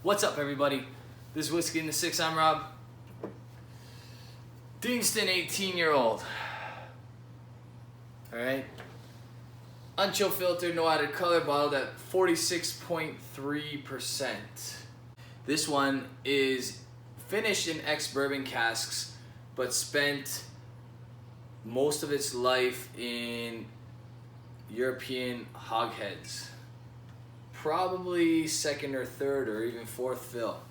What's up, everybody? This is Whiskey in the 6. I'm Rob. Deanston 18-year-old. Alright. Unchill filtered, no added color, bottled at 46.3%. This one is finished in ex-bourbon casks, but spent most of its life in European hogsheads. Probably second or third or even fourth fill.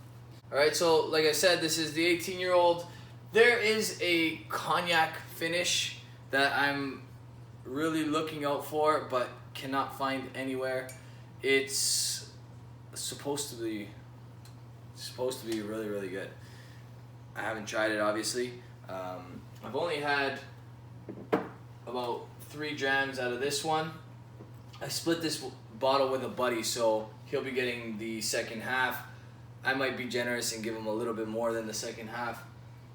Alright, so like I said, this is the 18-year-old. There is a cognac finish that I'm really looking out for but cannot find anywhere. It's supposed to be really, really good. I haven't tried it, obviously. I've only had about 3 drams out of this one. I split this bottle with a buddy, so he'll be getting the second half. I might be generous and give him a little bit more than the second half.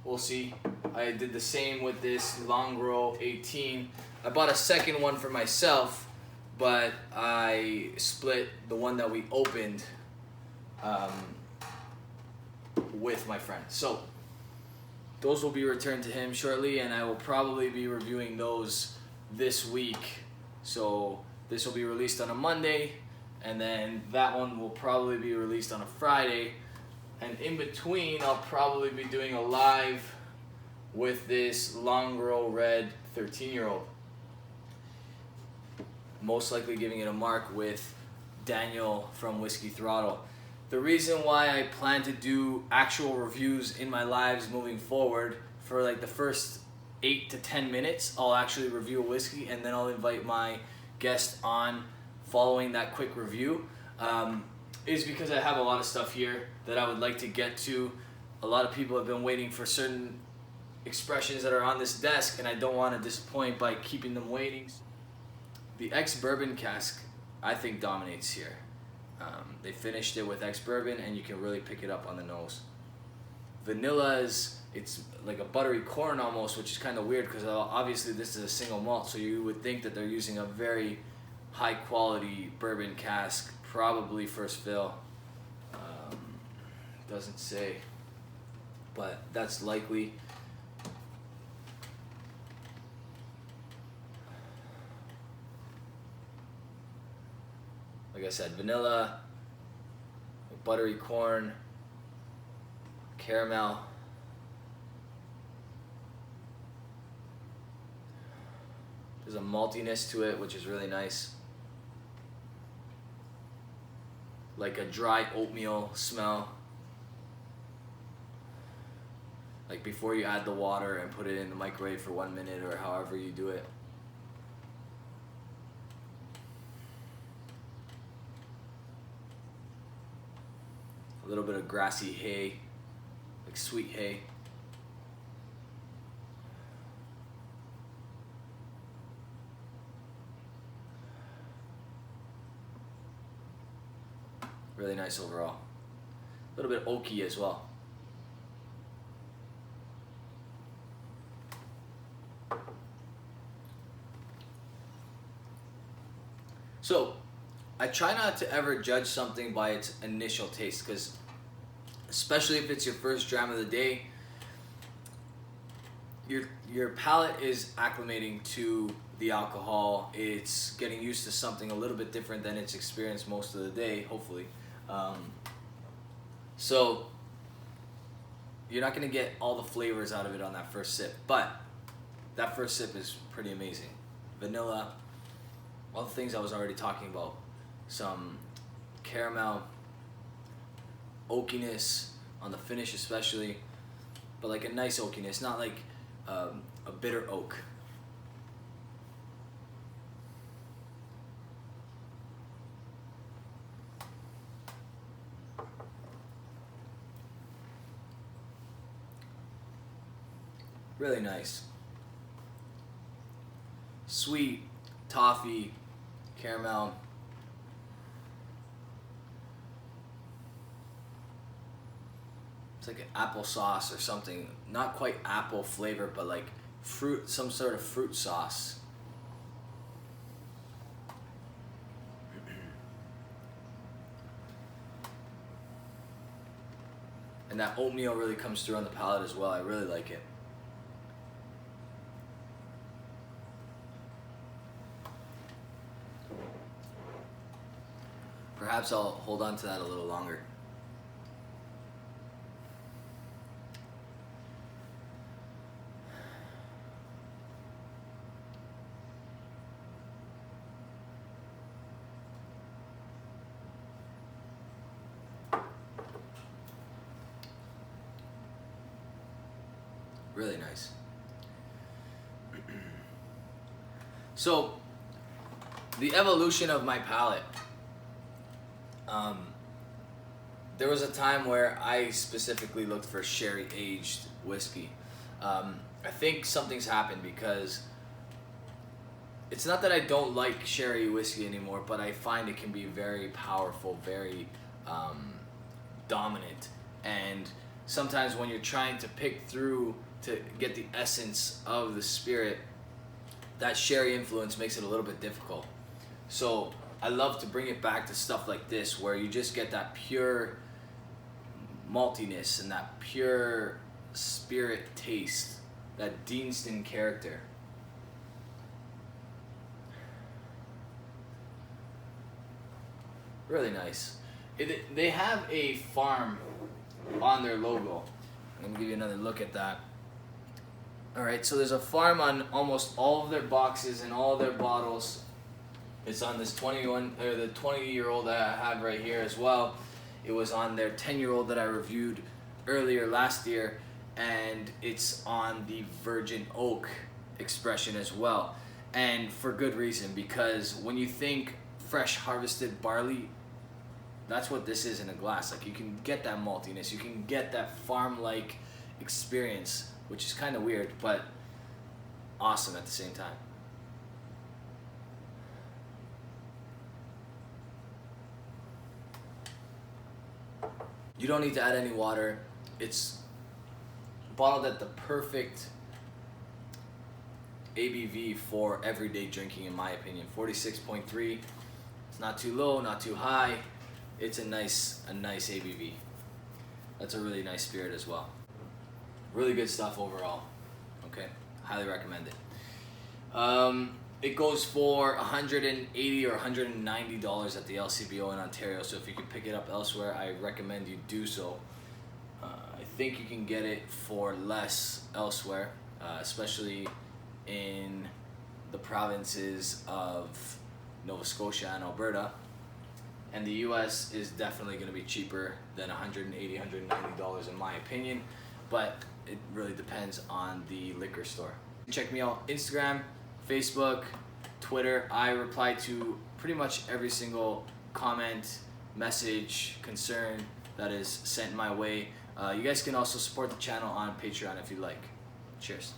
We'll see. I did the same with this Longrow 18. I bought a second one for myself, but I split the one that we opened with my friend. So those will be returned to him shortly, and I will probably be reviewing those this week. So this will be released on a Monday, and then that one will probably be released on a Friday. And in between, I'll probably be doing a live with this Longrow Red 13-year-old. Most likely giving it a mark with Daniel from Whiskey Throttle. The reason why I plan to do actual reviews in my lives moving forward, for like the first 8 to 10 minutes, I'll actually review a whiskey, and then I'll invite my guest on following that quick review, is because I have a lot of stuff here that I would like to get to. A lot of people have been waiting for certain expressions that are on this desk, and I don't want to disappoint by keeping them waiting. The Ex-Bourbon cask, I think, dominates here. They finished it with Ex-Bourbon, and you can really pick it up on the nose. Vanilla it's like a buttery corn almost, which is kind of weird because obviously this is a single malt, so you would think that they're using a very high quality bourbon cask, probably first fill. Doesn't say, but that's likely. Like I said, vanilla, buttery corn, caramel. There's a maltiness to it, which is really nice. Like a dry oatmeal smell. Like before you add the water and put it in the microwave for 1 minute or however you do it. A little bit of grassy hay, like sweet hay. Really nice overall. A little bit oaky as well. So, I try not to ever judge something by its initial taste, because especially if it's your first dram of the day, your palate is acclimating to the alcohol. It's getting used to something a little bit different than it's experienced most of the day, hopefully. So you're not going to get all the flavors out of it on that first sip, but that first sip is pretty amazing. Vanilla, all the things I was already talking about. Some caramel, oakiness on the finish especially, but like a nice oakiness, not like a bitter oak. Really nice. Sweet, toffee, caramel. It's like an applesauce or something. Not quite apple flavor, but like fruit, some sort of fruit sauce. And that oatmeal really comes through on the palate as well. I really like it. Perhaps I'll hold on to that a little longer. Really nice. So, the evolution of my palate. There was a time where I specifically looked for sherry aged whiskey. I think something's happened because it's not that I don't like sherry whiskey anymore, but I find it can be very powerful, very dominant. And sometimes when you're trying to pick through to get the essence of the spirit, that sherry influence makes it a little bit difficult. So I love to bring it back to stuff like this where you just get that pure maltiness and that pure spirit taste, that Deanston character. Really nice. They have a farm on their logo. Let me give you another look at that. Alright, so there's a farm on almost all of their boxes and all of their bottles. It's on this 20-year-old that I have right here as well. It was on their 10-year-old that I reviewed earlier last year, and it's on the virgin oak expression as well. And for good reason, because when you think fresh harvested barley, that's what this is in a glass. Like, you can get that maltiness, you can get that farm-like experience, which is kind of weird, but awesome at the same time. You don't need to add any water. It's bottled at the perfect ABV for everyday drinking, in my opinion. 46.3. It's not too low, not too high. It's a nice ABV. That's a really nice spirit as well. Really good stuff overall. Okay, highly recommend it. It goes for $180 or $190 at the LCBO in Ontario. So if you can pick it up elsewhere, I recommend you do so. I think you can get it for less elsewhere, especially in the provinces of Nova Scotia and Alberta. And the US is definitely going to be cheaper than $180, $190 in my opinion, but it really depends on the liquor store. Check me out Instagram, Facebook, Twitter. I reply to pretty much every single comment, message, concern that is sent my way. You guys can also support the channel on Patreon if you like. Cheers.